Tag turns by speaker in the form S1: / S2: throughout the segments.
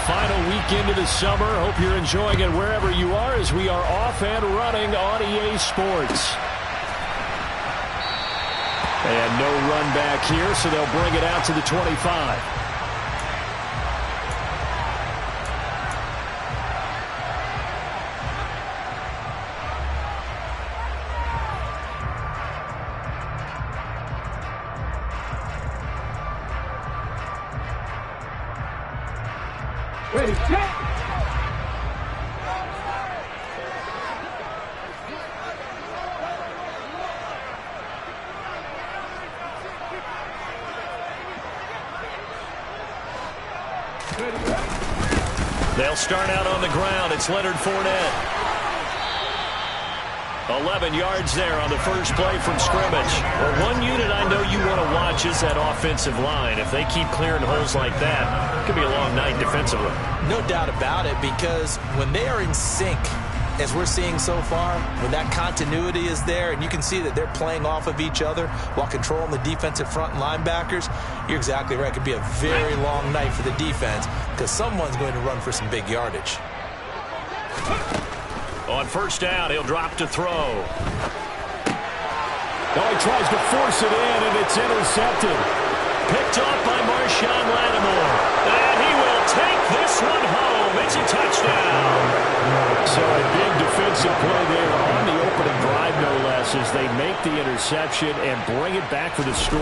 S1: final week into the summer. Hope you're enjoying it wherever you are as we are off and running on EA Sports. And no run back here, so they'll bring it out to the 25.
S2: Ready, set.
S1: They'll start out on the ground. It's Leonard Fournette. 11 yards there on the first play from scrimmage. Well, one unit I know you want to watch is that offensive line. If they keep clearing holes like that, it could be a long night defensively.
S3: No doubt about it, because when they are in sync, as we're seeing so far, when that continuity is there and you can see that they're playing off of each other while controlling the defensive front and linebackers, you're exactly right. It could be a very long night for the defense because someone's going to run for some big yardage.
S1: On first down, he'll drop to throw. Oh, he tries to force it in, and it's intercepted. Picked off by Marshawn Lattimore. And he will take this one home. It's a touchdown. So a big defensive play there on the opening drive, no less, as they make the interception and bring it back for the score.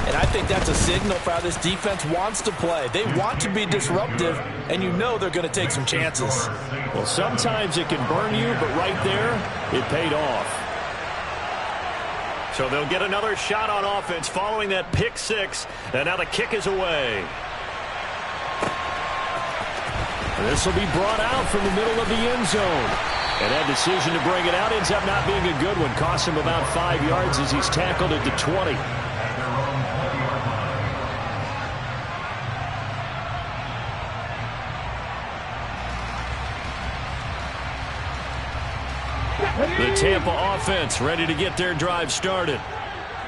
S3: And I think that's a signal for how this defense wants to play. They want to be disruptive, and you know they're going to take some chances.
S1: Well, sometimes it can burn you, but right there, it paid off. So they'll get another shot on offense following that pick six, and now the kick is away. This will be brought out from the middle of the end zone. And that decision to bring it out ends up not being a good one. Costs him about 5 yards as he's tackled at the 20. The Tampa offense ready to get their drive started.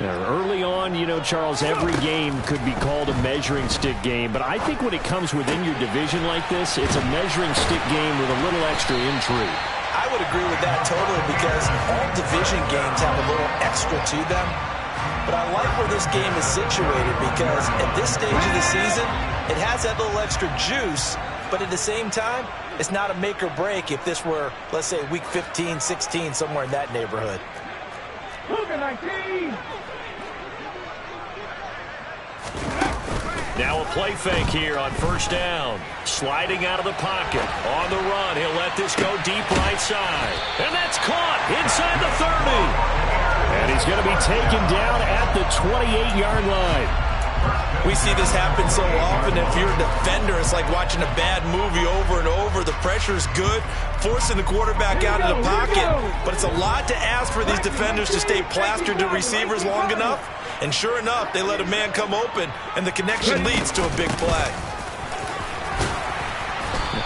S1: Now, early on, you know, Charles, every game could be called a measuring stick game. But I think when it comes within your division like this, it's a measuring stick game with a little extra intrigue.
S3: I would agree with that totally because all division games have a little extra to them. But I like where this game is situated because at this stage of the season, it has that little extra juice. But at the same time, it's not a make or break if this were, let's say, week 15, 16, somewhere in that neighborhood.
S1: Now a play fake here on first down. Sliding out of the pocket. On the run, he'll let this go deep right side. And that's caught inside the 30. And he's going to be taken down at the 28-yard line.
S3: We see this happen so often. If you're a defender, it's like watching a bad movie over and over. The pressure's good, forcing the quarterback out of the pocket. But it's a lot to ask for these defenders to stay plastered to receivers long enough. And sure enough, they let a man come open, and the connection leads to a big play.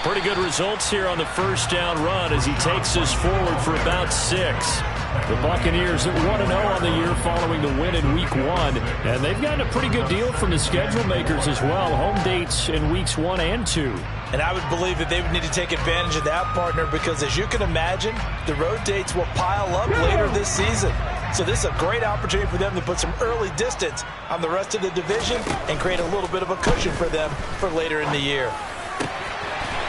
S1: Pretty good results here on the first down run as he takes us forward for about 6. The Buccaneers at 1-0 on the year following the win in Week 1. And they've gotten a pretty good deal from the schedule makers as well. Home dates in Weeks 1 and 2.
S3: And I would believe that they would need to take advantage of that, partner, because as you can imagine, the road dates will pile up later this season. So this is a great opportunity for them to put some early distance on the rest of the division and create a little bit of a cushion for them for later in the year.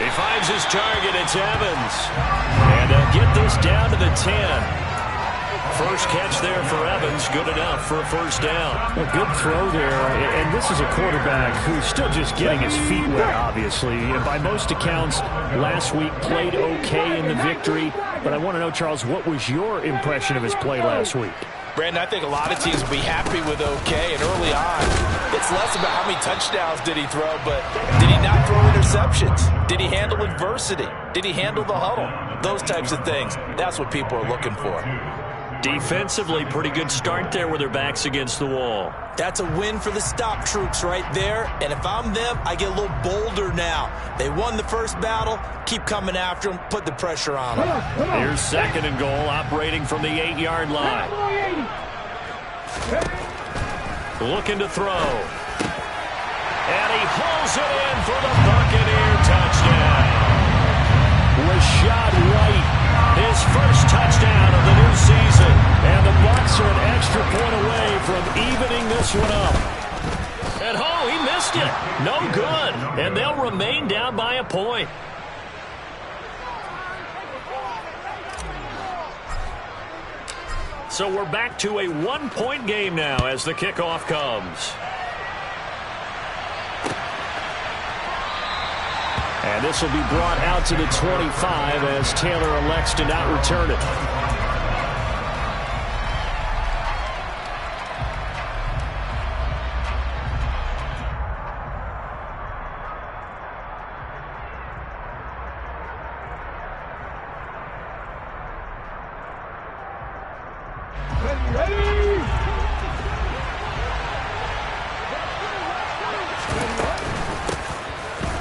S1: He finds his target. It's Evans. And they'll get this down to the 10. First catch there for Evans. Good enough for a first down. A good throw there. And this is a quarterback who's still just getting his feet wet, obviously. And by most accounts, last week played okay in the victory. But I want to know, Charles, what was your impression of his play last week?
S3: Brandon, I think a lot of teams will be happy with okay. And early on, it's less about how many touchdowns did he throw, but did he not throw interceptions? Did he handle adversity? Did he handle the huddle? Those types of things. That's what people are looking for.
S1: Defensively, pretty good start there with their backs against the wall.
S3: That's a win for the stop troops right there. And if I'm them, I get a little bolder now. They won the first battle. Keep coming after them. Put the pressure on them.
S1: Here's second and goal, operating from the 8-yard line. Looking to throw. And he hauls it in for the Buccaneer touchdown. shot right. His first touchdown of the new season. And the Bucs are an extra point away from evening this one up. And oh, he missed it. No good. And they'll remain down by a point. So we're back to a one-point game now as the kickoff comes. And this will be brought out to the 25 as Taylor elects to not return it.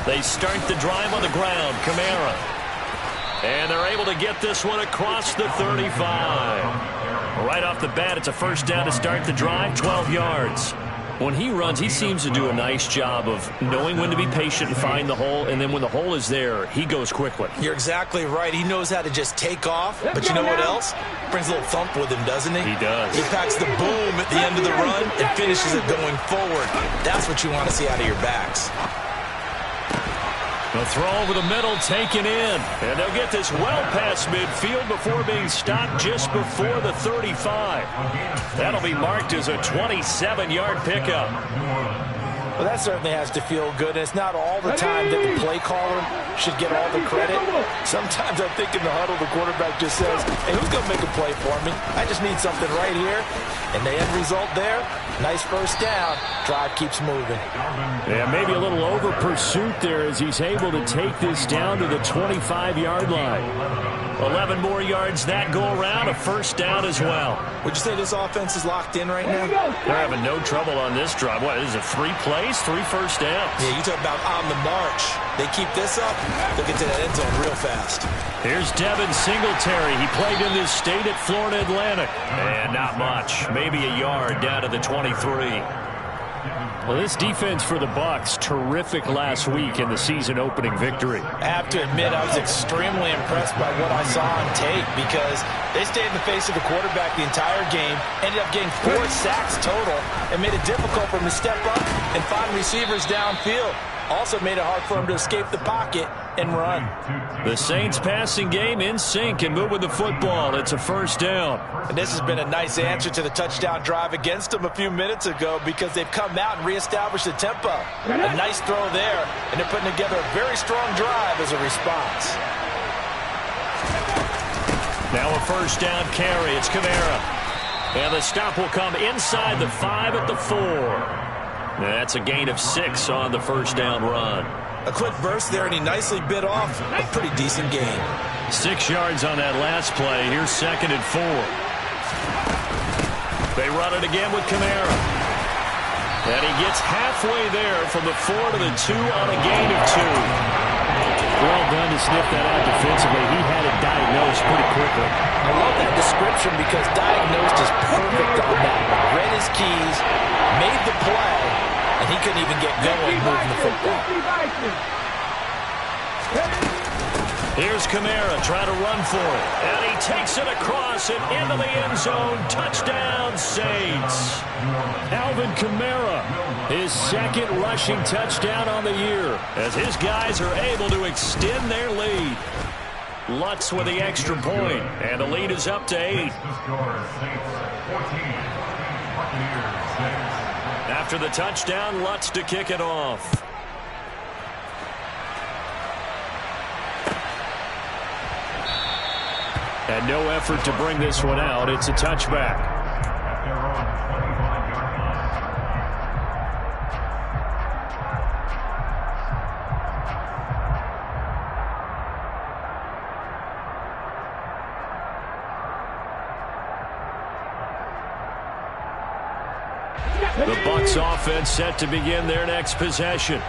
S1: They start the drive on the ground. Kamara. And they're able to get this one across the 35. Right off the bat, it's a first down to start the drive, 12 yards. When he runs, he seems to do a nice job of knowing when to be patient and find the hole, and then when the hole is there, he goes quickly.
S3: You're exactly right. He knows how to just take off, but you know what else? Brings a little thump with him, doesn't he?
S1: He does.
S3: He packs the boom at the end of the run and finishes it going forward. That's what you want to see out of your backs.
S1: The throw over the middle taken in. And they'll get this well past midfield before being stopped just before the 35. That'll be marked as a 27-yard pickup.
S3: Well, that certainly has to feel good. And it's not all the time that the play caller should get all the credit. Sometimes I think in the huddle, the quarterback just says, hey, who's going to make a play for me? I just need something right here. And the end result there, nice first down. Drive keeps moving.
S1: Yeah, maybe a little over pursuit there as he's able to take this down to the 25-yard line. 11 more yards that go around, a first down as well.
S3: Would you say this offense is locked in right now?
S1: They're having no trouble on this drive. What, is it 3 plays, 3 first downs?
S3: Yeah, you talk about on the march. They keep this up, they'll get to that end zone real fast.
S1: Here's Devin Singletary. He played in this state at Florida Atlantic. And not much, maybe a yard down to the 23. Well, this defense for the Bucs, terrific last week in the season-opening victory.
S3: I have to admit, I was extremely impressed by what I saw on tape because they stayed in the face of the quarterback the entire game, ended up getting 4 sacks total, and made it difficult for him to step up and find receivers downfield. Also made it hard for him to escape the pocket and run.
S1: The Saints passing game in sync and moving the football. It's a first down.
S3: And this has been a nice answer to the touchdown drive against them a few minutes ago because they've come out and reestablished the tempo. A nice throw there, and they're putting together a very strong drive as a response.
S1: Now a first down carry. It's Kamara. And the stop will come inside the 5 at the 4. That's a gain of 6 on the first down run.
S3: A quick burst there, and he nicely bit off a pretty decent gain.
S1: 6 yards on that last play. Here's 2nd and 4. They run it again with Kamara. And he gets halfway there from the 4 to the 2 on a gain of 2. Well done to sniff that out defensively. He had it diagnosed pretty quickly.
S3: I love that description because diagnosed is perfect on that one. Read his keys, made the play, and he couldn't even get going moving the football.
S1: Here's Kamara trying to run for it. And he takes it across and into the end zone. Touchdown, Saints. Alvin Kamara, his 2nd rushing touchdown on the year, as his guys are able to extend their lead. Lutz with the extra point, and the lead is up to 8. After the touchdown, Lutz to kick it off. And no effort to bring this one out. It's a touchback. The Bucs offense set to begin their next possession.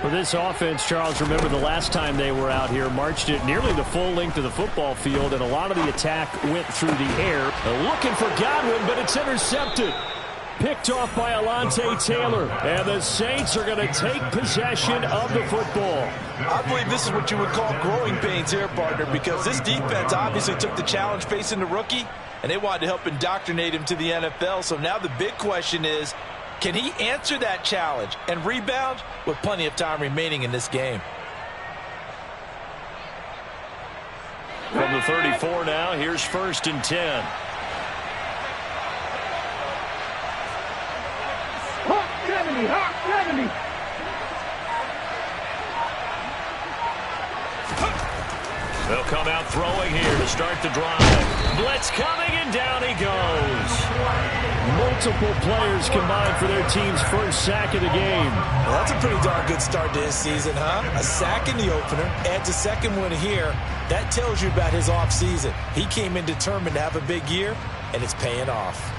S1: For this offense, Charles, remember the last time they were out here, marched it nearly the full length of the football field, and a lot of the attack went through the air. Looking for Godwin, but it's intercepted. Picked off by Alontae Taylor. And the Saints are going to take possession of the football.
S3: I believe this is what you would call growing pains here, partner, because this defense obviously took the challenge facing the rookie, and they wanted to help indoctrinate him to the NFL. So now the big question is, can he answer that challenge and rebound with plenty of time remaining in this game?
S1: From the 34 now, here's 1st and 10.
S2: Hawk 70, Hawk 70.
S1: They'll come out throwing here to start the drive. Blitz coming, and down he goes. Multiple players combined for their team's first sack of the game.
S3: Well, that's a pretty darn good start to his season, huh? A sack in the opener, adds a second one here. That tells you about his offseason. He came in determined to have a big year, and it's paying off.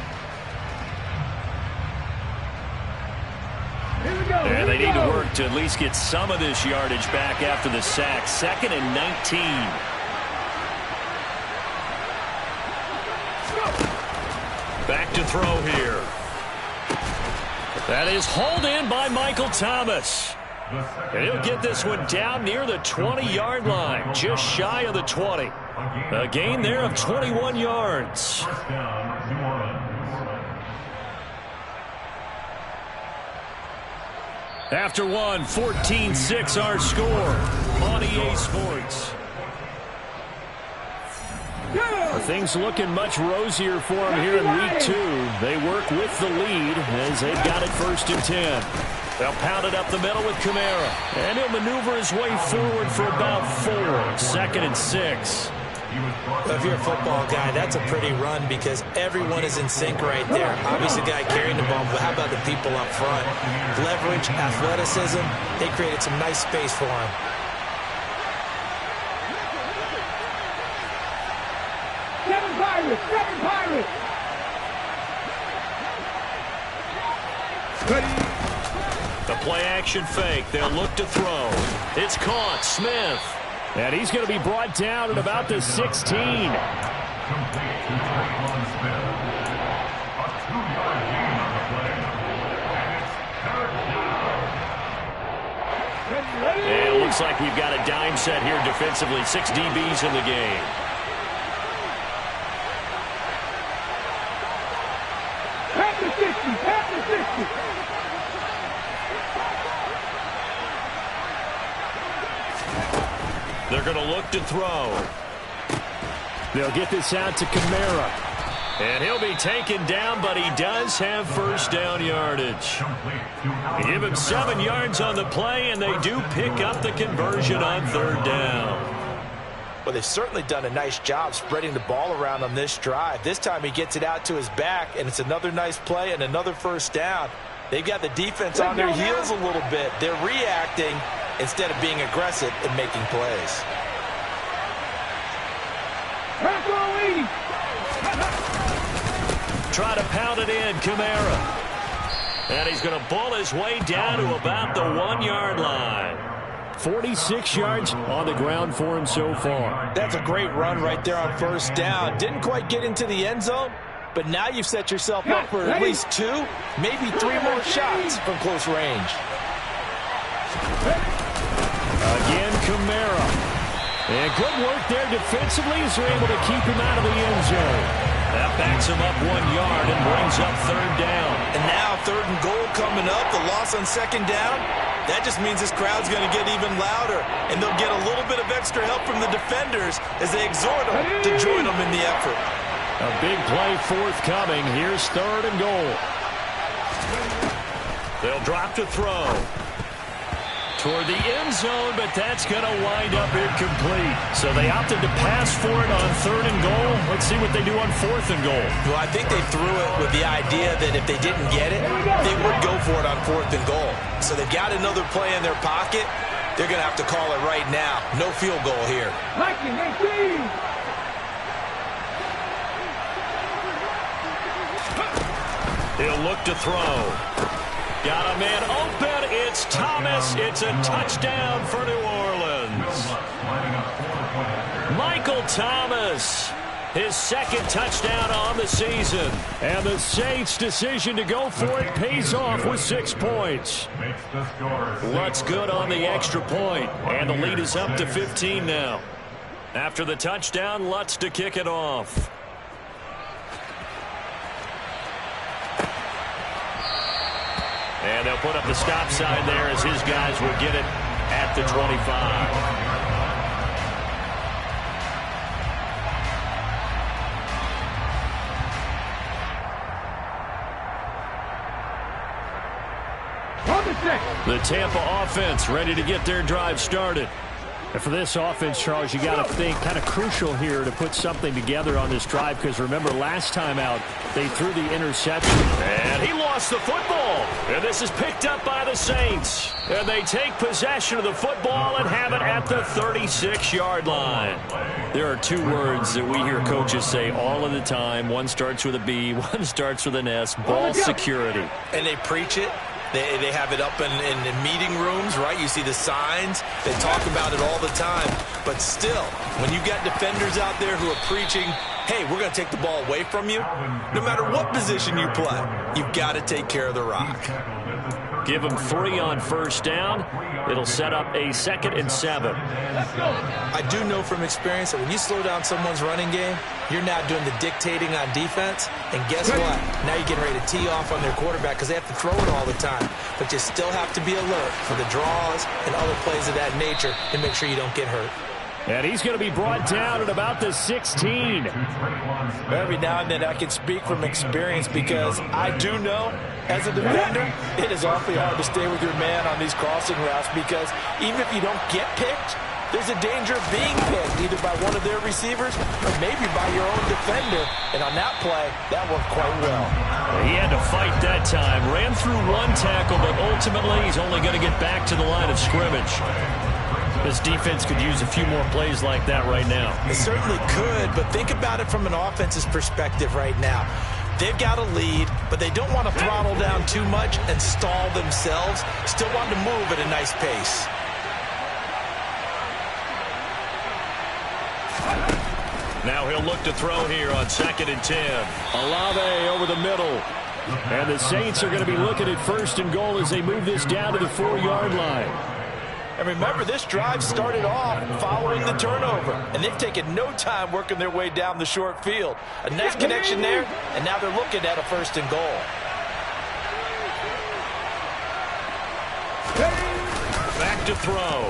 S1: And they need to work to at least get some of this yardage back after the sack. 2nd and 19. Back to throw here. That is hauled in by Michael Thomas. And he'll get this one down near the 20-yard line, just shy of the 20. A gain there of 21 yards. After one, 14-6 our score on EA Sports. Are things looking much rosier for them here in week 2? They work with the lead as they've got it 1st and 10. They'll pound it up the middle with Kamara. And he'll maneuver his way forward for about 4. 2nd and 6.
S3: Well, if you're a football guy, that's a pretty run because everyone is in sync right there. Obviously, the guy carrying the ball, but how about the people up front? Leverage, athleticism, they created some nice space for him.
S2: Seven Pirates.
S1: The play-action fake. They'll look to throw. It's caught. Smith. And he's going to be brought down at about the 16. And it looks like we've got a dime set here defensively. 6 DBs in the game.
S2: At the 60, at the 60.
S1: They're going to look to throw. They'll get this out to Kamara. And he'll be taken down, but he does have 1st down yardage. Give him 7 yards on the play, and they do pick up the conversion on 3rd down.
S3: Well, they've certainly done a nice job spreading the ball around on this drive. This time he gets it out to his back, and it's another nice play and another 1st down. They've got the defense on their heels a little bit. They're reacting instead of being aggressive and making plays.
S1: Try to pound it in, Kamara. And he's going to bull his way down to about the 1-yard line. 46 yards on the ground for him so far.
S3: That's a great run right there on 1st down. Didn't quite get into the end zone, but now you've set yourself up for at least 2, maybe 3 more shots from close range.
S1: Again, Kamara. And good work there defensively as they're able to keep him out of the end zone. That backs him up 1 yard and brings up 3rd down.
S3: And now 3rd and goal coming up. The loss on 2nd down. That just means this crowd's going to get even louder. And they'll get a little bit of extra help from the defenders as they exhort them to join them in the effort.
S1: A big play forthcoming. Here's 3rd and goal. They'll drop to throw. Toward the end zone, but that's going to wind up incomplete. So they opted to pass for it on 3rd and goal. Let's see what they do on 4th and goal.
S3: Well, I think they threw it with the idea that if they didn't get it, they would go for it on 4th and goal. So they've got another play in their pocket. They're going to have to call it right now. No field goal here.
S1: He'll look to throw. Got a man open. It's Thomas. It's a touchdown for New Orleans. Michael Thomas His second touchdown on the season. And the Saints' decision to go for it pays off with 6 points. Lutz good on the extra point, and the lead is up to 15 now. After the touchdown, Lutz to kick it off. And they'll put up the stop sign there as his guys will get it at the 25. The Tampa offense ready to get their drive started.
S4: And for this offense, Charles, you got to think kind of crucial here to put something together on this drive, because remember last time out they threw the interception.
S1: And he lost the football. And this is picked up by the Saints. And they take possession of the football and have it at the 36-yard line. There are 2 words that we hear coaches say all of the time. One starts with a B, one starts with an S. Ball security.
S3: And they preach it. They have it up in meeting rooms, right? You see the signs. They talk about it all the time. But still, when you got defenders out there who are preaching, hey, we're going to take the ball away from you, no matter what position you play, you've got to take care of the rock.
S1: Give them 3 on first down. It'll set up a 2nd and 7.
S3: I do know from experience that when you slow down someone's running game, you're now doing the dictating on defense. And guess what? Now you're getting ready to tee off on their quarterback because they have to throw it all the time. But you still have to be alert for the draws and other plays of that nature to make sure you don't get hurt.
S4: And he's going to be brought down at about the 16.
S3: Every now and then I can speak from experience because I do know, as a defender, it is awfully hard to stay with your man on these crossing routes because even if you don't get picked, there's a danger of being picked either by one of their receivers or maybe by your own defender. And on that play, that worked quite well.
S1: He had to fight that time. Ran through 1 tackle, but ultimately he's only going to get back to the line of scrimmage. This defense could use a few more plays like that right now.
S3: It certainly could, but think about it from an offense's perspective right now. They've got a lead, but they don't want to throttle down too much and stall themselves. Still want to move at a nice pace.
S1: Now he'll look to throw here on 2nd and 10.
S4: Olave over the middle. And the Saints are going to be looking at 1st and goal as they move this down to the 4-yard line.
S3: And remember, this drive started off following the turnover. And they've taken no time working their way down the short field. A nice connection there, and now they're looking at a 1st and goal.
S1: Back to throw.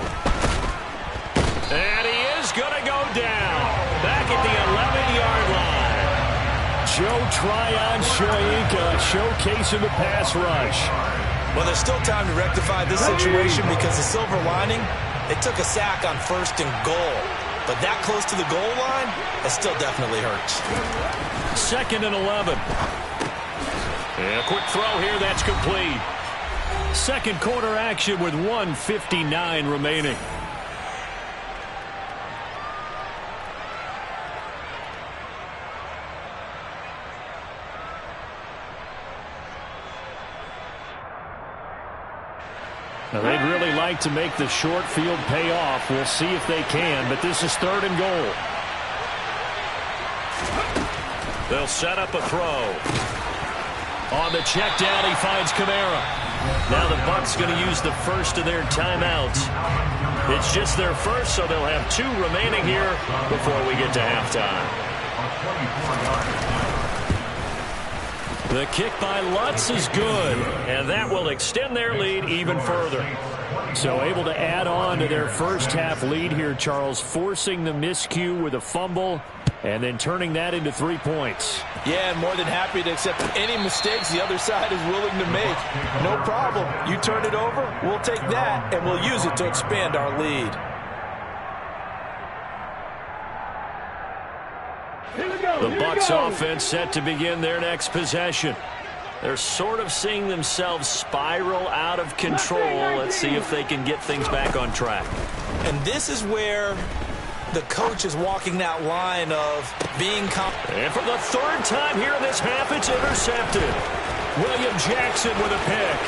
S1: And he is going to go down. Back at the 11-yard line.
S4: Joe Tryon Shoyinka showcasing the pass rush.
S3: Well, there's still time to rectify this situation because the silver lining, they took a sack on 1st and goal. But that close to the goal line, it still definitely hurts.
S1: 2nd and 11. And a quick throw here, that's complete.
S4: 2nd quarter action with 1:59 remaining. Now, they'd really like to make the short field pay off. We'll see if they can, but this is 3rd and goal.
S1: They'll set up a throw. On the check down, he finds Kamara. Now the Bucs going to use the first of their timeouts. It's just their first, so they'll have 2 remaining here before we get to halftime. The kick by Lutz is good, and that will extend their lead even further.
S4: So able to add on to their first half lead here, Charles, forcing the miscue with a fumble and then turning that into 3 points.
S3: Yeah, and more than happy to accept any mistakes the other side is willing to make. No problem. You turn it over, we'll take that, and we'll use it to expand our lead.
S1: The Bucs offense set to begin their next possession. They're sort of seeing themselves spiral out of control. Let's see if they can get things back on track.
S3: And this is where the coach is walking that line of being confident.
S1: And for the 3rd time here in this half, it's intercepted. William Jackson with a pick.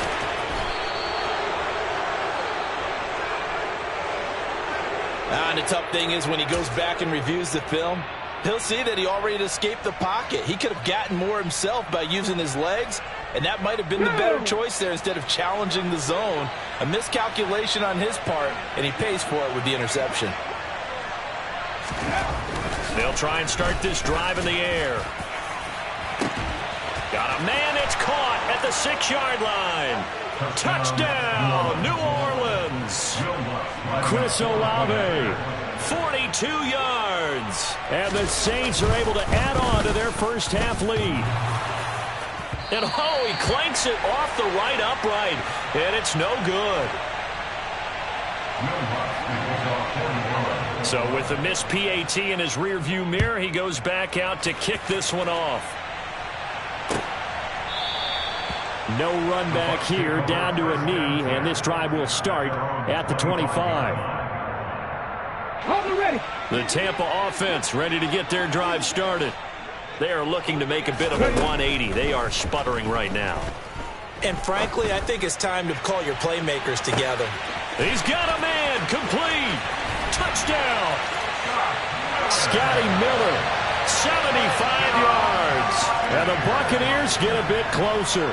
S3: And the tough thing is when he goes back and reviews the film, He'll see that he already escaped the pocket. He could have gotten more himself by using his legs, and that might have been the better choice there instead of challenging the zone. A miscalculation on his part, and he pays for it with the interception.
S4: They'll try and start this drive in the air. Got a man, it's caught at the 6-yard line. Touchdown, New Orleans. Chris Olave, 42 yards. And the Saints are able to add on to their first half lead. And he clanks it off the right upright, and it's no good. So with the missed PAT in his rearview mirror, he goes back out to kick this one off. No run back here, down to a knee, and this drive will start at the 25. The Tampa offense ready to get their drive started. They are looking to make a bit of a 180. They are sputtering right now.
S3: And frankly, I think it's time to call your playmakers together.
S4: He's got a man, complete. Touchdown. Scotty Miller, 75 yards. And the Buccaneers get a bit closer.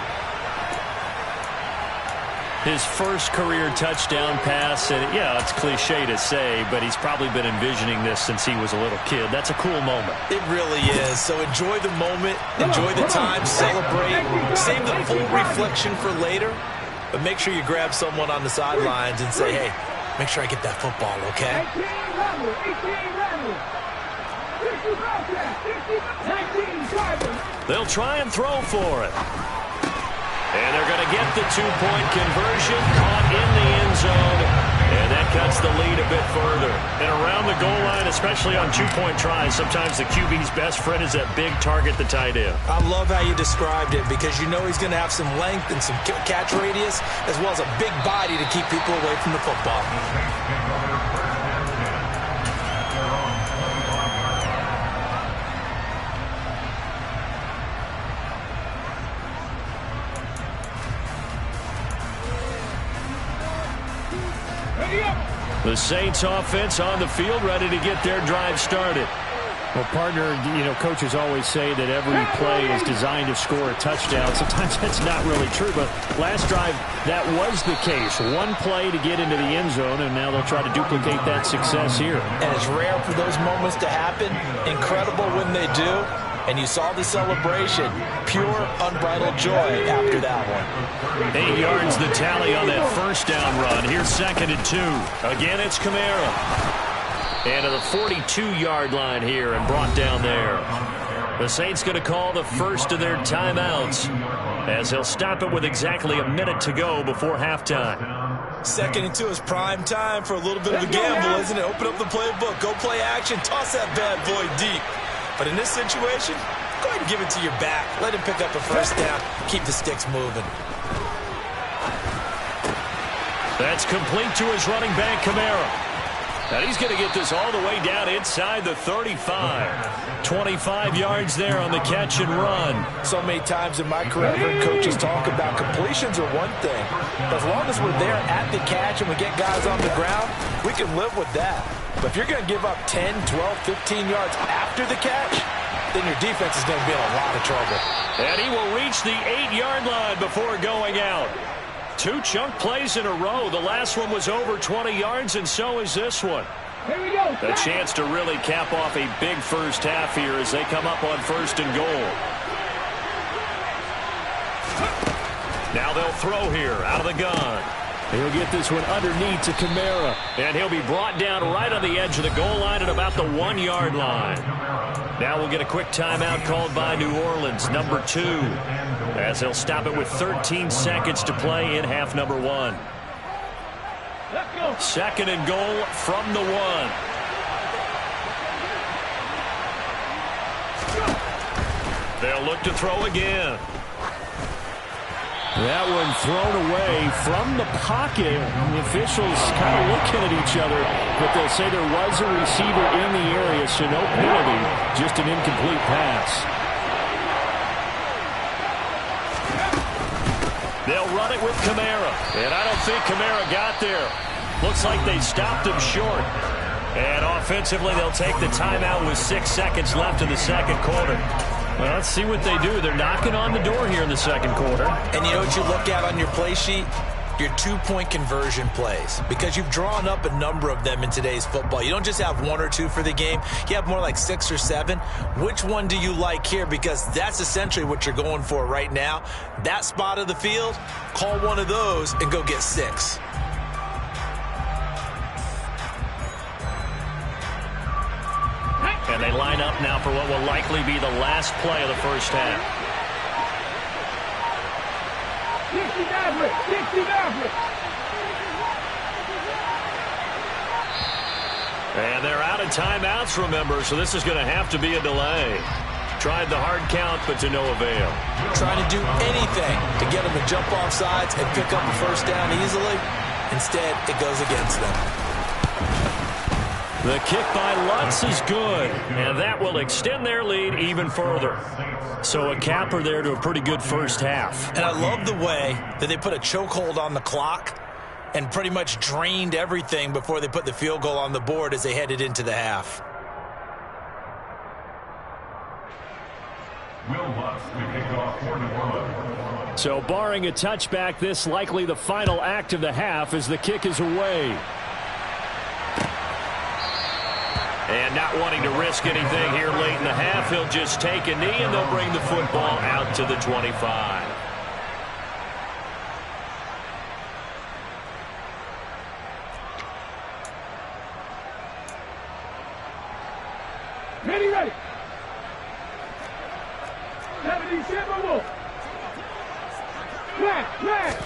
S4: His first career touchdown pass, and yeah, it's cliche to say, but he's probably been envisioning this since he was a little kid. That's a cool moment.
S3: It really is. So enjoy the moment, enjoy the time, celebrate, save the full reflection for later, but make sure you grab someone on the sidelines and say, hey, make sure I get that football, okay?
S4: They'll try and throw for it. And they're going to get the two-point conversion, caught in the end zone, and that cuts the lead a bit further. And around the goal line, especially on two-point tries, sometimes the QB's best friend is that big target, the tight end.
S3: I love how you described it because you know he's going to have some length and some catch radius as well as a big body to keep people away from the football.
S4: The Saints offense on the field ready to get their drive started. Well, partner, coaches always say that every play is designed to score a touchdown. Sometimes that's not really true, but last drive, that was the case. One play to get into the end zone, and now they'll try to duplicate that success here.
S3: And it's rare for those moments to happen. Incredible when they do. And you saw the celebration. Pure, unbridled joy after that one.
S4: 8 yards the tally on that first down run. Here's 2nd and 2. Again, it's Kamara. And to the 42-yard line here and brought down there. The Saints going to call the first of their timeouts as they'll stop it with exactly a minute to go before halftime.
S3: 2nd and 2 is prime time for a little bit of a gamble, isn't it? Open up the playbook, go play action, toss that bad boy deep. But in this situation, go ahead and give it to your back. Let him pick up a first down. Keep the sticks moving.
S4: That's complete to his running back, Kamara. And he's going to get this all the way down inside the 35. 25 yards there on the catch and run.
S3: So many times in my career, I've heard coaches talk about completions are one thing. But as long as we're there at the catch and we get guys on the ground, we can live with that. But if you're going to give up 10, 12, 15 yards after the catch, then your defense is going to be in a lot of trouble.
S4: And he will reach the 8-yard line before going out. 2 chunk plays in a row. The last one was over 20 yards, and so is this one.
S2: Here we go.
S4: A chance to really cap off a big first half here as they come up on 1st and goal. Now they'll throw here out of the gun. He'll get this one underneath to Kamara. And he'll be brought down right on the edge of the goal line at about the 1-yard line. Now we'll get a quick timeout called by New Orleans, number 2, as they'll stop it with 13 seconds to play in half number 1. 2nd and goal from the 1. They'll look to throw again. That one thrown away from the pocket. The officials kind of looking at each other, but they'll say there was a receiver in the area, so no penalty, just an incomplete pass. They'll run it with Kamara, and I don't think Kamara got there. Looks like they stopped him short. And offensively, they'll take the timeout with 6 seconds left in the second quarter. Well, let's see what they do. They're knocking on the door here in the second quarter.
S3: And you know what you look at on your play sheet? Your two-point conversion plays, because you've drawn up a number of them in today's football. You don't just have 1 or 2 for the game. You have more like 6 or 7. Which one do you like here? Because that's essentially what you're going for right now. That spot of the field, call one of those and go get 6.
S4: And they line up now for what will likely be the last play of the first half.
S2: 60.
S4: And they're out of timeouts, remember, so this is going to have to be a delay. Tried the hard count, but to no avail.
S3: Trying to do anything to get them to jump off sides and pick up a first down easily. Instead, it goes against them.
S4: The kick by Lutz is good, and that will extend their lead even further. So a capper there to a pretty good first half.
S3: And I love the way that they put a chokehold on the clock and pretty much drained everything before they put the field goal on the board as they headed into the half.
S4: So barring a touchback, this likely the final act of the half as the kick is away. And not wanting to risk anything here late in the half, he'll just take a knee and they'll bring the football out to the 25.
S2: Ready. 77 Wolf. Flat.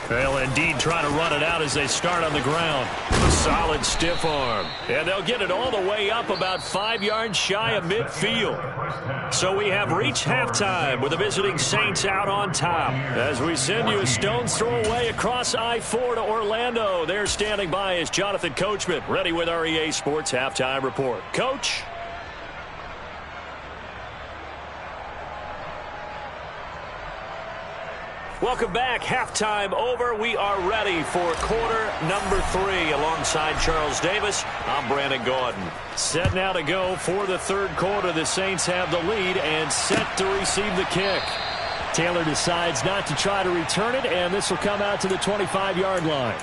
S4: They'll indeed try to run it out as they start on the ground. A solid stiff arm. And they'll get it all the way up about 5 yards shy of midfield. So we have reached halftime with the visiting Saints out on top. As we send you a stone's throw away across I-4 to Orlando. There standing by is Jonathan Coachman, ready with our EA Sports Halftime Report. Coach? Welcome back. Halftime over. We are ready for quarter number 3 alongside Charles Davis. I'm Brandon Gaudin. Set now to go for the third quarter. The Saints have the lead and set to receive the kick. Taylor decides not to try to return it, and this will come out to the 25-yard line.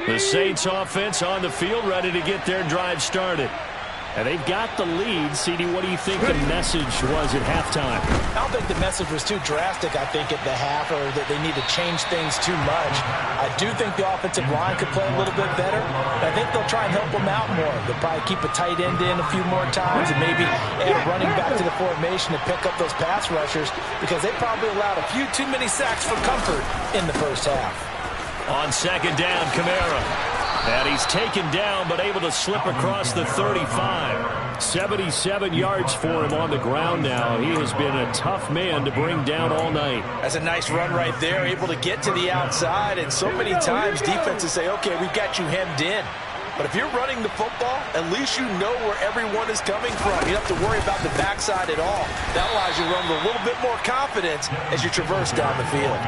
S4: The Saints offense on the field, ready to get their drive started. And they've got the lead. CD, what do you think the message was at halftime?
S3: I don't think the message was too drastic, I think, at the half, or that they need to change things too much. I do think the offensive line could play a little bit better. I think they'll try and help them out more. They'll probably keep a tight end in a few more times and maybe add a running back to the formation to pick up those pass rushers, because they probably allowed a few too many sacks for comfort in the first half.
S4: On second down, Kamara. And he's taken down, but able to slip across the 35. 77 yards for him on the ground now. He has been a tough man to bring down all night.
S3: That's a nice run right there, able to get to the outside. And so many times defenses say, okay, we've got you hemmed in. But if you're running the football, at least you know where everyone is coming from. You don't have to worry about the backside at all. That allows you to run with a little bit more confidence as you traverse down the field.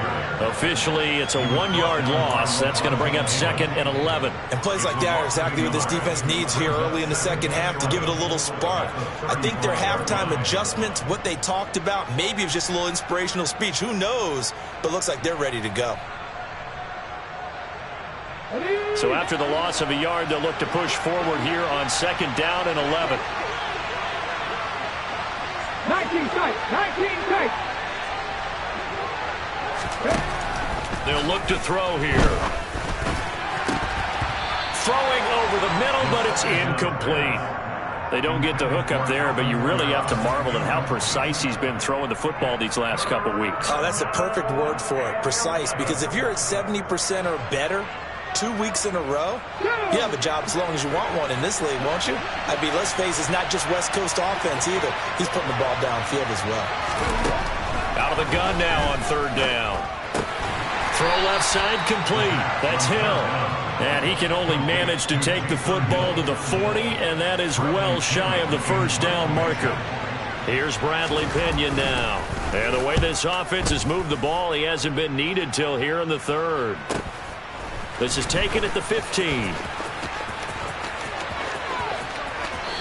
S4: Officially, it's a 1-yard loss. That's going to bring up 2nd and 11.
S3: And plays like that are exactly what this defense needs here early in the second half to give it a little spark. I think their halftime adjustments, what they talked about, maybe it was just a little inspirational speech. Who knows? But it looks like they're ready to go.
S4: So after the loss of a yard, they'll look to push forward here on 2nd down and 11.
S2: 19 tight.
S4: They'll look to throw here. Throwing over the middle, but it's incomplete. They don't get the hook up there, but you really have to marvel at how precise he's been throwing the football these last couple weeks.
S3: Oh, that's the perfect word for it, precise, because if you're at 70% or better 2 weeks in a row, you have a job as long as you want one in this league, won't you? I mean, let's face it, it's not just West Coast offense either. He's putting the ball downfield as well.
S1: Out of the gun now on third down. Throw left side complete. That's Hill. And he can only manage to take the football to the 40, and that is well shy of the first down marker. Here's Bradley Pinion now. And the way this offense has moved the ball, he hasn't been needed till here in the third. This is taken at the 15.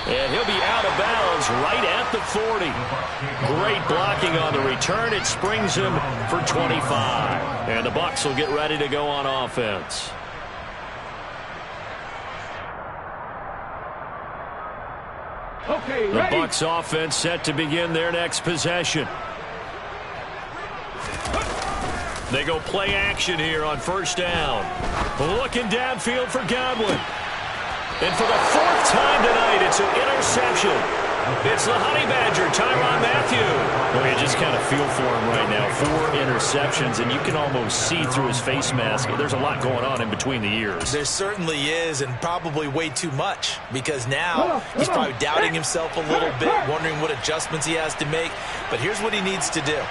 S1: And he'll be out of bounds right at the 40. Great blocking on the return. It springs him for 25. And the Bucs will get ready to go on offense.
S2: Okay,
S1: The
S2: ready.
S1: Bucs offense set to begin their next possession. They go play action here on first down. Looking downfield for Godwin. And for the fourth time tonight, it's an interception. It's the Honey Badger, Tyrann Mathieu. Well, you just kind of feel for him right now. 4 interceptions, and you can almost see through his face mask. There's a lot going on in between the ears.
S3: There certainly is, and probably way too much, because now he's probably doubting himself a little bit, wondering what adjustments he has to make. But here's what he needs to do.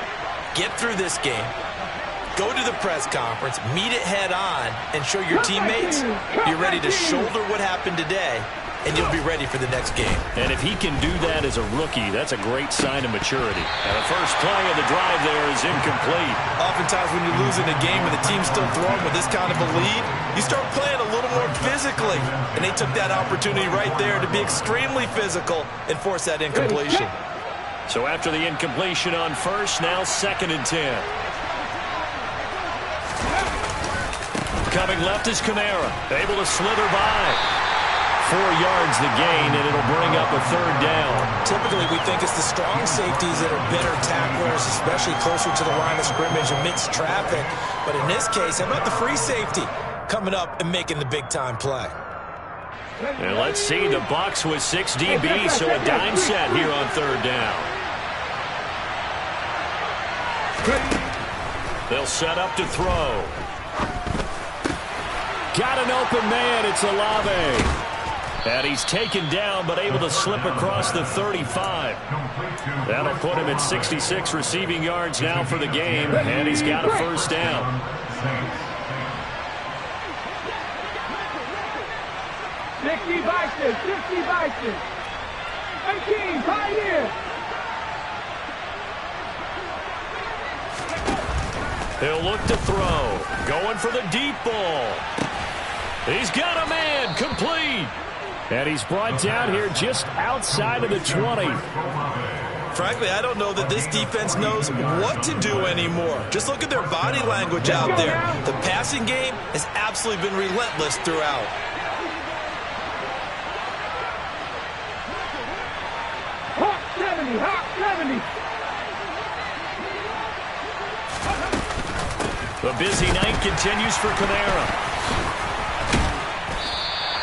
S3: Get through this game. Go to the press conference, meet it head on, and show your teammates you're ready to shoulder what happened today, and you'll be ready for the next game.
S1: And if he can do that as a rookie, that's a great sign of maturity. And the first play of the drive there is incomplete.
S3: Oftentimes when you're losing a game and the team's still throwing with this kind of a lead, you start playing a little more physically. And they took that opportunity right there to be extremely physical and force that incompletion.
S1: So after the incompletion on first, now 2nd and 10. Coming left is Kamara, able to slither by. 4 yards the gain, and it'll bring up a third down.
S3: Typically, we think it's the strong safeties that are better tacklers, especially closer to the line of scrimmage amidst traffic. But in this case, how about the free safety coming up and making the big-time play?
S1: And let's see, the Bucs with 6 DBs, so a dime set here on third down. They'll set up to throw. Got an open man, it's Olave. And he's taken down, but able to slip across the 35. That'll put him at 66 receiving yards now for the game, and he's got a first down.
S2: 60 Vikings, 60 Vikings. 18, Pioneer.
S1: He'll look to throw. Going for the deep ball. He's got a man, complete. And he's brought down here just outside of the 20.
S3: Frankly, I don't know that this defense knows what to do anymore. Just look at their body language out there. The passing game has absolutely been relentless throughout.
S2: Hawk 70, Hawk 70.
S1: The busy night continues for Kamara.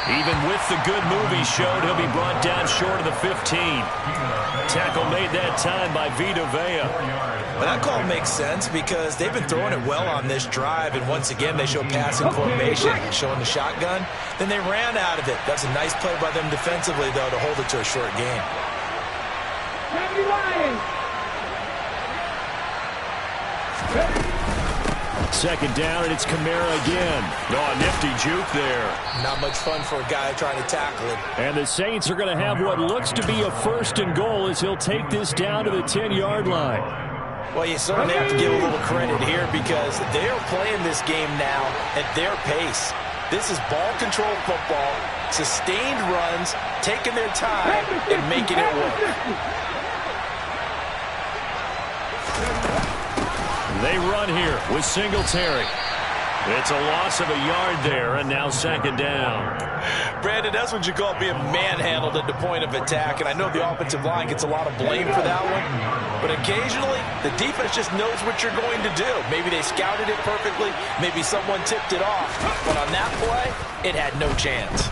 S1: Even with the good move he showed, he'll be brought down short of the 15. Tackle made that time by Vita Vea.
S3: But that call makes sense because they've been throwing it well on this drive, and once again they show passing formation, showing the shotgun. Then they ran out of it. That's a nice play by them defensively, though, to hold it to a short game.
S2: 70 Lions.
S1: 2nd down, and it's Kamara again. Oh, a nifty juke there.
S3: Not much fun for a guy trying to tackle it.
S1: And the Saints are going to have what looks to be a 1st and goal as he'll take this down to the 10-yard line.
S3: Well, you certainly have to give a little credit here because they are playing this game now at their pace. This is ball control football, sustained runs, taking their time, and making it work.
S1: They run here with Singletary. It's a loss of a yard there, and now 2nd down.
S3: Brandon, that's what you call being manhandled at the point of attack, and I know the offensive line gets a lot of blame for that one, but occasionally the defense just knows what you're going to do. Maybe they scouted it perfectly, maybe someone tipped it off, but on that play, it had no chance.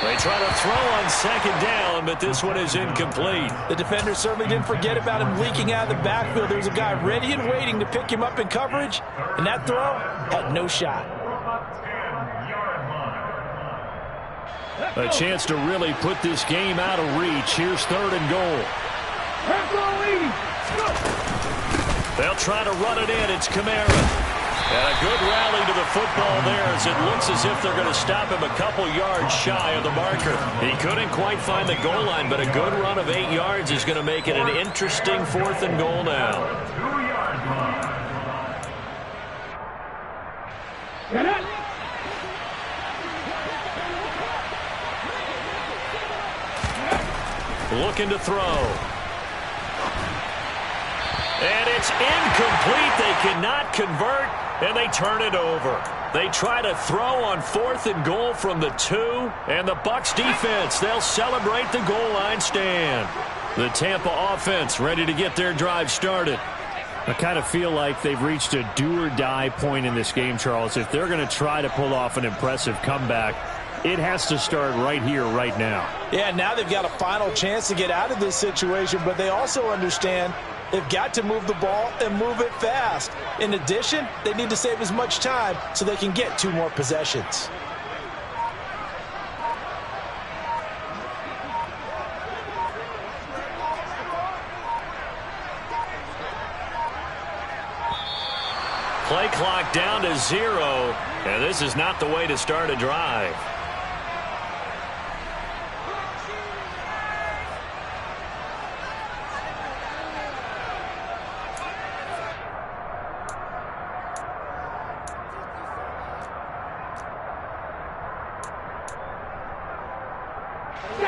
S1: They try to throw on 2nd down, but this one is incomplete.
S3: The defender certainly didn't forget about him leaking out of the backfield. There was a guy ready and waiting to pick him up in coverage, and that throw had no shot.
S1: A chance to really put this game out of reach. Here's 3rd and goal.
S4: They'll try to run it in. It's Kamara. And a good rally to the football there as it looks as if they're going to stop him a couple yards shy of the marker. He couldn't quite find the goal line, but a good run of 8 yards is going to make it an interesting 4th and goal now. Looking to throw. And it's incomplete. They cannot convert, and they turn it over. They try to throw on 4th and goal from the 2, and the Bucs defense, they'll celebrate the goal line stand. The Tampa offense ready to get their drive started. I kind of feel like they've reached a do-or-die point in this game, Charles. If they're going to try to pull off an impressive comeback, it has to start right here, right now.
S3: Yeah, now they've got a final chance to get out of this situation, but they also understand they've got to move the ball and move it fast. In addition, they need to save as much time so they can get 2 more possessions.
S4: Play clock down to 0, and this is not the way to start a drive.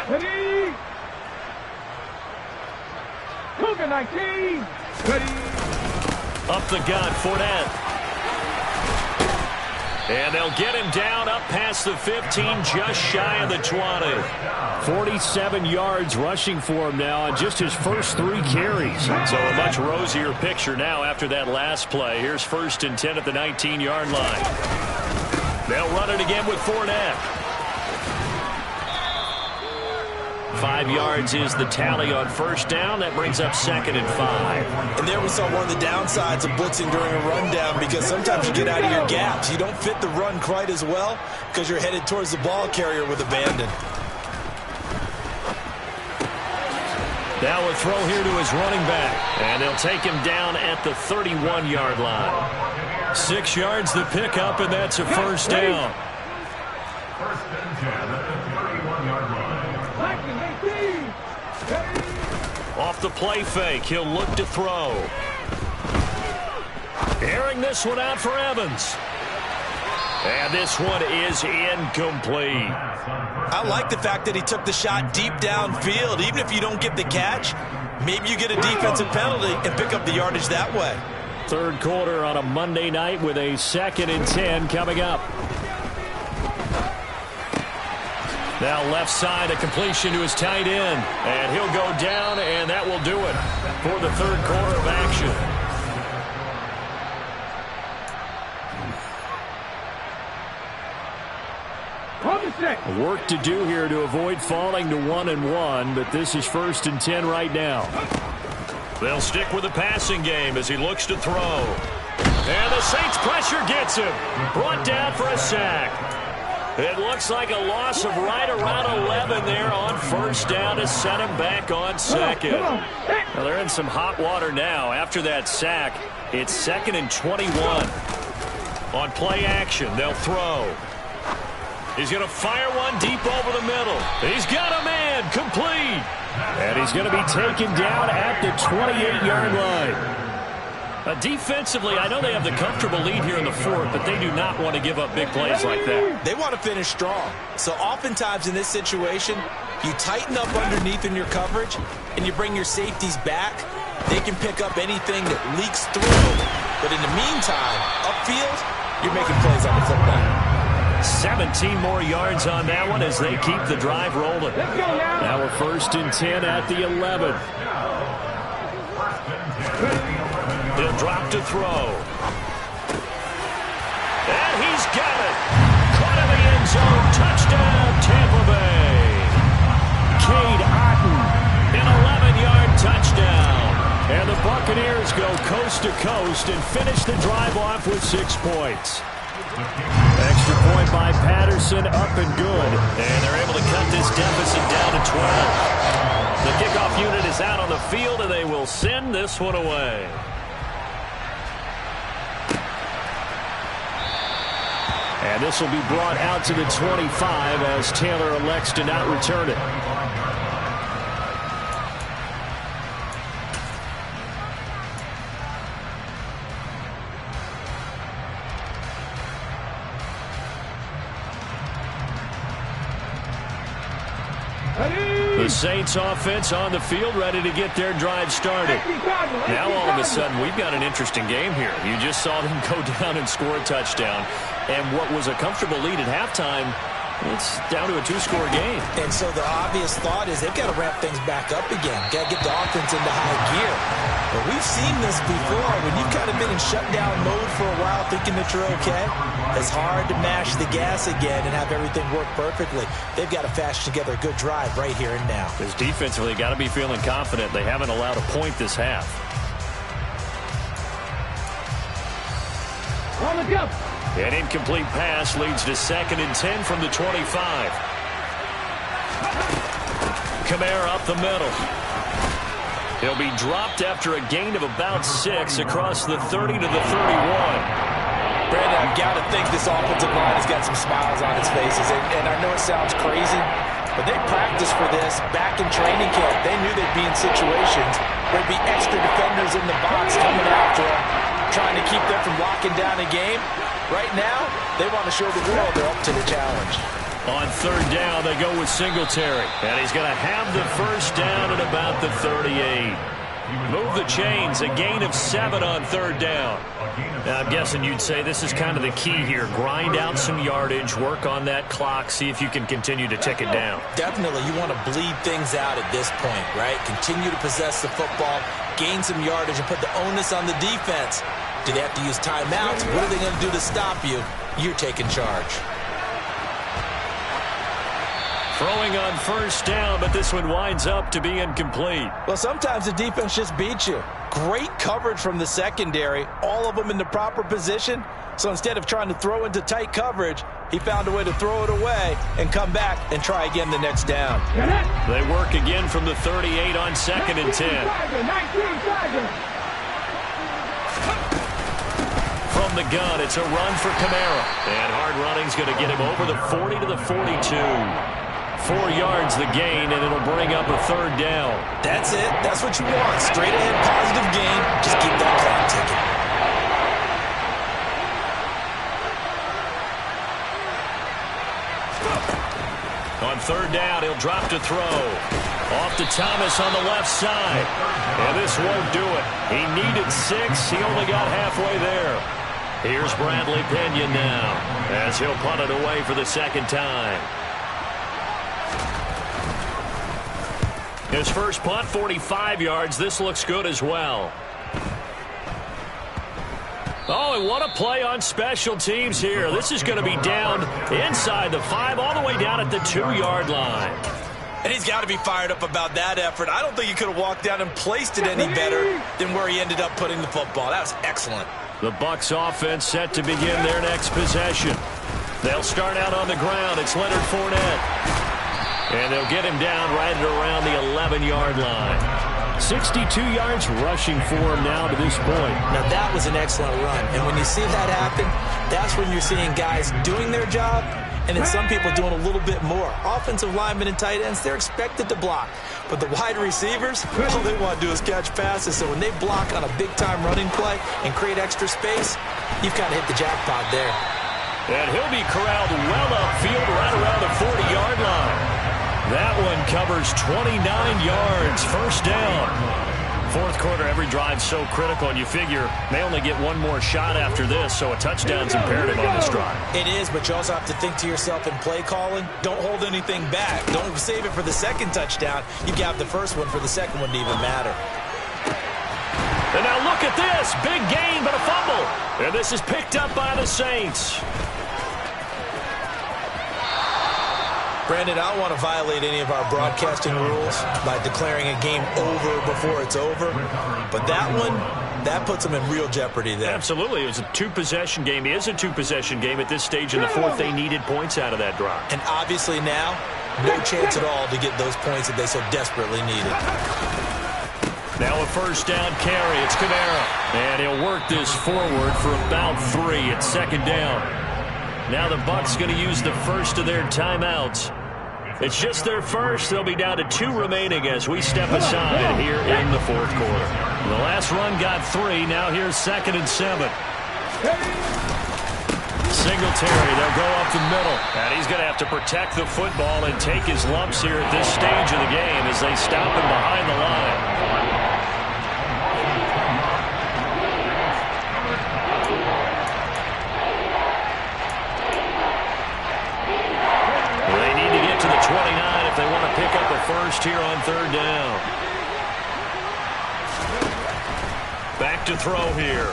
S2: Ready. Cougar 19. Ready.
S4: Up the gut, Fournette. And they'll get him down up past the 15, just shy of the 20. 47 yards rushing for him now on just his first 3 carries. So a much rosier picture now after that last play. Here's 1st and 10 at the 19-yard line. They'll run it again with Fournette. 5 yards is the tally on 1st down. That brings up 2nd and 5.
S3: And there we saw one of the downsides of blitzing during a rundown, because sometimes you get out of your gaps. You don't fit the run quite as well because you're headed towards the ball carrier with abandon.
S4: Now a throw here to his running back. And they'll take him down at the 31-yard line. 6 yards the pickup, and that's a 1st down.
S2: 1st and 10 at the 31-yard line.
S4: Off the play fake, he'll look to throw. Airing this one out for Evans. And this one is incomplete.
S3: I like the fact that he took the shot deep downfield. Even if you don't get the catch, maybe you get a defensive penalty and pick up the yardage that way.
S4: 3rd quarter on a Monday night with a 2nd and 10 coming up. Now left side, a completion to his tight end. And he'll go down, and that will do it for the 3rd quarter of action. Work to do here to avoid falling to 1-1, but this is 1st and 10 right now. They'll stick with the passing game as he looks to throw. And the Saints pressure gets him. Brought down for a sack. It looks like a loss of right around 11 there on 1st down to set him back on 2nd. Well, they're in some hot water now. After that sack, it's 2nd and 21. On play action, they'll throw. He's going to fire one deep over the middle. He's got a man, complete. And he's going to be taken down at the 28-yard line. Defensively, I know they have the comfortable lead here in the 4th, but they do not want to give up big plays like that.
S3: They want to finish strong. So oftentimes in this situation, you tighten up underneath in your coverage, and you bring your safeties back. They can pick up anything that leaks through. But in the meantime, upfield, you're making plays on the football.
S4: 17 more yards on that one as they keep the drive rolling. Now we're 1st and 10 at the 11. He'll drop to throw. And he's got it. Caught in the end zone. Touchdown, Tampa Bay. Cade Otton, an 11-yard touchdown. And the Buccaneers go coast to coast and finish the drive off with 6 points. Extra point by Patterson, up and good. And they're able to cut this deficit down to 12. The kickoff unit is out on the
S1: the field, and they will send this one away. And this will be brought out to the 25 as Taylor elects to not return it. The Saints offense on the field, ready to get their drive started. Now all of a sudden we've got an interesting game here. You just saw them go down and score a touchdown. And what was a comfortable lead at halftime, it's down to a two-score game.
S3: And so the obvious thought is they've got to ramp things back up again. Got to get the offense into high gear. But we've seen this before. When you've kind of been in shutdown mode for a while thinking that you're okay, it's hard to mash the gas again and have everything work perfectly. They've got to fashion together a good drive right here and now.
S1: This defensively got to be feeling confident. They haven't allowed a point this half.
S2: On the go.
S1: An incomplete pass leads to 2nd and 10 from the 25. Kamara up the middle. He'll be dropped after a gain of about 6 across the 30 to the 31.
S3: Brandon, I've got to think this offensive line has got some smiles on its faces. And I know it sounds crazy, but they practiced for this back in training camp. They knew they'd be in situations where there'd be extra defenders in the box coming after them, trying to keep them from locking down a game. Right now, they want to show the world they're up to the challenge.
S1: On 3rd down, they go with Singletary. And he's going to have the first down at about the 38. Move the chains, a gain of 7 on 3rd down. Now, I'm guessing you'd say this is kind of the key here. Grind out some yardage, work on that clock, see if you can continue to tick it down.
S3: Definitely, you want to bleed things out at this point, right? Continue to possess the football, gain some yardage, and put the onus on the defense. Do they have to use timeouts? What are they going to do to stop you? You're taking charge.
S1: Throwing on 1st down, but this one winds up to be incomplete.
S3: Well, sometimes the defense just beats you. Great coverage from the secondary, all of them in the proper position. So instead of trying to throw into tight coverage, he found a way to throw it away and come back and try again the next down.
S1: They work again from the 38 on 2nd and 10. From the gun, it's a run for Kamara. And hard running's going to get him over the 40 to the 42. 4 yards the gain, and it'll bring up a 3rd down.
S3: That's it. That's what you want. Straight ahead, positive gain. Just keep that clock ticking.
S1: On 3rd down, he'll drop to throw. Off to Thomas on the left side. And this won't do it. He needed 6. He only got halfway there. Here's Bradley Pinion now as he'll punt it away for the 2nd time. His first punt, 45 yards. This looks good as well. Oh, and what a play on special teams here. This is going to be down inside the 5, all the way down at the 2-yard line.
S3: And he's got to be fired up about that effort. I don't think he could have walked down and placed it any better than where he ended up putting the football. That was excellent.
S1: The Bucs offense set to begin their next possession. They'll start out on the ground. It's Leonard Fournette. And they'll get him down right at around the 11-yard line. 62 yards rushing for him now to this point.
S3: Now, that was an excellent run. And when you see that happen, that's when you're seeing guys doing their job and then some people doing a little bit more. Offensive linemen and tight ends, they're expected to block. But the wide receivers, all they want to do is catch passes. So when they block on a big-time running play and create extra space, you've kind of hit the jackpot there.
S1: And he'll be corralled well upfield right around the 40-yard line. That one covers 29 yards. First down. 4th quarter, every drive so critical, and you figure they only get one more shot after this, so a touchdown's imperative on this drive.
S3: It is, but you also have to think to yourself in play calling, don't hold anything back. Don't save it for the 2nd touchdown. You got the first one for the 2nd one to even matter.
S1: And now look at this. Big gain, but a fumble. And this is picked up by the Saints.
S3: Brandon, I don't want to violate any of our broadcasting rules by declaring a game over before it's over. But that one, that puts them in real jeopardy there.
S1: Absolutely. It was a 2-possession game. It is a 2-possession game at this stage in the 4th. They needed points out of that drive.
S3: And obviously now, no chance at all to get those points that they so desperately needed.
S1: Now a first down carry. It's Kamara. And he'll work this forward for about 3 at second down. Now the Bucs going to use the first of their timeouts. It's just their first. They'll be down to 2 remaining as we step aside here in the fourth quarter. The last run got 3. Now here's 2nd and 7. Singletary, they'll go up the middle. And he's going to have to protect the football and take his lumps here at this stage of the game as they stop him behind the line. They need to get to the 29 if they want to pick up a first here on 3rd down. Back to throw here.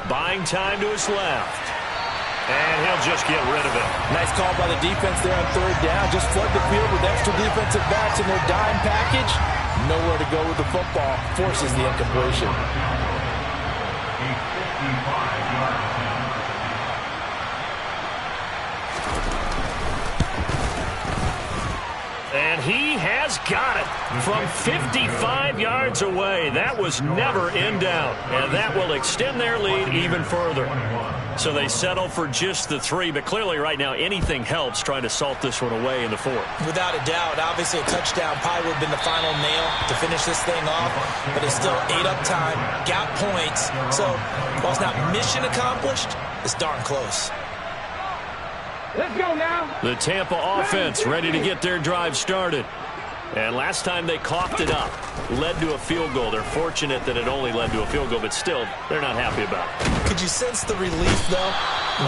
S1: Buying time to his left. And he'll just get rid of it.
S3: Nice call by the defense there on 3rd down. Just flood the field with extra defensive backs in their dime package. Nowhere to go with the football. Forces the incompletion.
S1: And he has got it from 55 yards away. That was never in doubt. And that will extend their lead even further. So they settle for just the 3. But clearly right now anything helps trying to salt this one away in the 4th.
S3: Without a doubt. Obviously a touchdown probably would have been the final nail to finish this thing off. But it's still 8 up time. Got points. So while it's not mission accomplished, it's darn close.
S2: Let's go now.
S1: The Tampa offense ready to get their drive started. And last time they coughed it up, led to a field goal. They're fortunate that it only led to a field goal, but still, they're not happy about it.
S3: Could you sense the relief, though,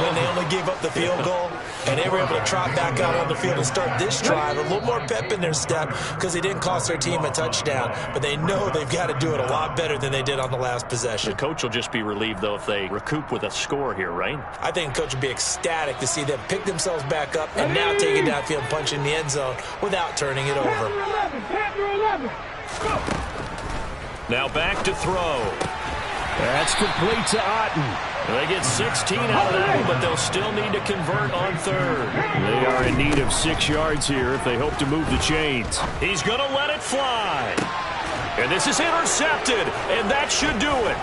S3: when they only gave up the field goal and they were able to trot back out on the field and start this drive? A little more pep in their step because they didn't cost their team a touchdown, but they know they've got to do it a lot better than they did on the last possession.
S1: The coach will just be relieved, though, if they recoup with a score here, right?
S3: I think the coach would be ecstatic to see them pick themselves back up and now take it downfield and punch in the end zone without turning it over.
S1: Now back to throw. That's complete to Otten. They get 16 out of that one, but they'll still need to convert on 3rd. They are in need of 6 yards here if they hope to move the chains. He's going to let it fly. And this is intercepted, and that should do it.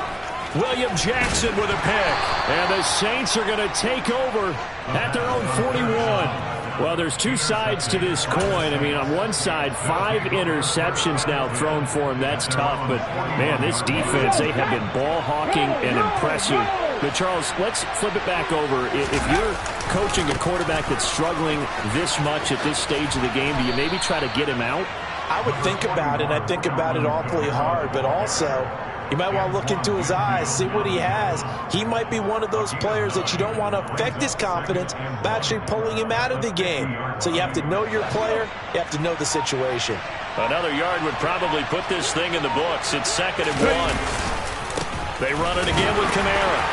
S1: William Jackson with a pick. And the Saints are going to take over at their own 41. Well, there's 2 sides to this coin. I mean, on one side, 5 interceptions now thrown for him. That's tough. But, man, this defense, they have been ball hawking and impressive. But, Charles, let's flip it back over. If you're coaching a quarterback that's struggling this much at this stage of the game, do you maybe try to get him out?
S3: I would think about it. I think about it awfully hard. But also, you might want to look into his eyes, see what he has. He might be one of those players that you don't want to affect his confidence by actually pulling him out of the game. So you have to know your player. You have to know the situation.
S1: Another yard would probably put this thing in the books. It's 2nd and 1. They run it again with Kamara.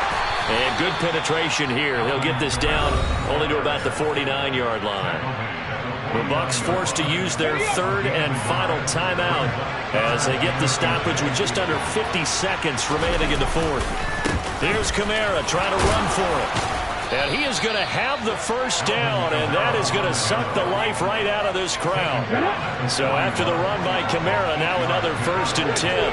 S1: And good penetration here. He'll get this down only to about the 49-yard line. The Bucs forced to use their 3rd and final timeout as they get the stoppage with just under 50 seconds remaining in the 4th. Here's Kamara trying to run for it. And he is going to have the first down, and that is going to suck the life right out of this crowd. So after the run by Kamara, now another 1st and 10.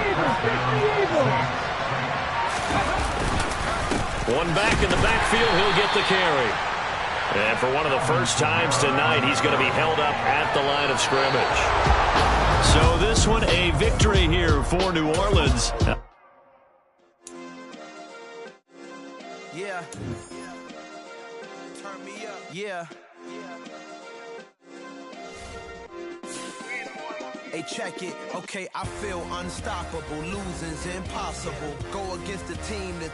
S1: One back in the backfield, he'll get the carry. And for one of the first times tonight, he's going to be held up at the line of scrimmage. So this one, a victory here for New Orleans.
S5: Yeah. Turn me up. Yeah. Hey, check it. Okay, I feel unstoppable. Losing's impossible. Go against the team that